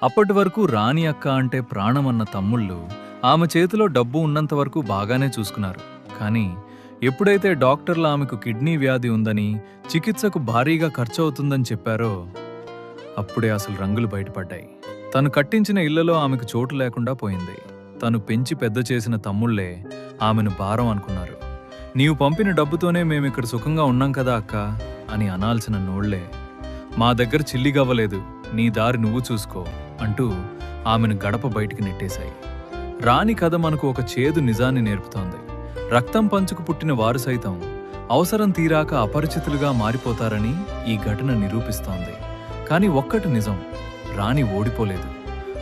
అప్పటి వరకు రాణి అక్క అంటే ప్రాణమన్న తమ్ముళ్ళు ఆమె చేతిలో డబ్బు ఉన్నంత వరకు బాగానే చూసుకున్నారు. కానీ ఎప్పుడైతే డాక్టర్లు ఆమెకు కిడ్నీ వ్యాధి ఉందని, చికిత్సకు భారీగా ఖర్చవుతుందని చెప్పారో అప్పుడే అసలు రంగులు బయటపడ్డాయి. తను కట్టించిన ఇళ్లలో ఆమెకు చోటు లేకుండా పోయింది. తను పెంచి పెద్ద చేసిన తమ్ముళ్లే ఆమెను భారం అనుకున్నారు. నీవు పంపిన డబ్బుతోనే మేమిక్కడ సుఖంగా ఉన్నాం కదా అక్క అని అనాల్సిన నోళ్లే మా దగ్గర చిల్లిగవ్వలేదు, నీ దారి నువ్వు చూసుకో అంటూ ఆమెను గడప బయటికి నెట్టేశాయి. రాణి కథ మనకు ఒక చేదు నిజాన్ని నేర్పుతోంది. రక్తం పంచుకు పుట్టిన వారు సైతం అవసరం తీరాక అపరిచితులుగా మారిపోతారని ఈ ఘటన నిరూపిస్తోంది. కానీ ఒక్కటి నిజం, రాణి ఓడిపోలేదు.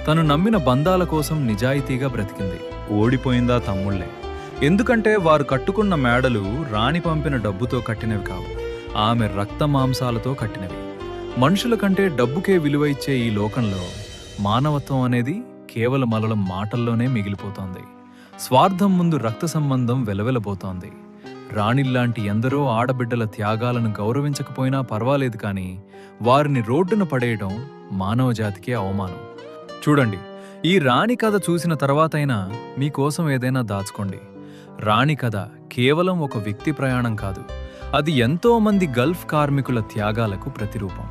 తను నమ్మిన బంధాల కోసం నిజాయితీగా బ్రతికింది. ఓడిపోయిందా తమ్ముళ్లే. ఎందుకంటే వారు కట్టుకున్న మేడలు రాణి పంపిన డబ్బుతో కట్టినవి కావు, ఆమె రక్త మాంసాలతో కట్టినవి. మనుషుల కంటే డబ్బుకే విలువ ఇచ్చే ఈ లోకంలో మానవత్వం అనేది కేవలం అలలం మాటల్లోనే మిగిలిపోతోంది. స్వార్థం ముందు రక్త సంబంధం వెలవెలబోతోంది. రాణిల్లాంటి ఎందరో ఆడబిడ్డల త్యాగాలను గౌరవించకపోయినా పర్వాలేదు, కానీ వారిని రోడ్డున పడేయడం మానవ జాతికే అవమానం. చూడండి, ఈ రాణి కథ చూసిన తర్వాతైనా మీకోసం ఏదైనా దాచుకోండి. రాణి కథ కేవలం ఒక వ్యక్తి ప్రయాణం కాదు, అది ఎంతో మంది గల్ఫ్ కార్మికుల త్యాగాలకు ప్రతిరూపం.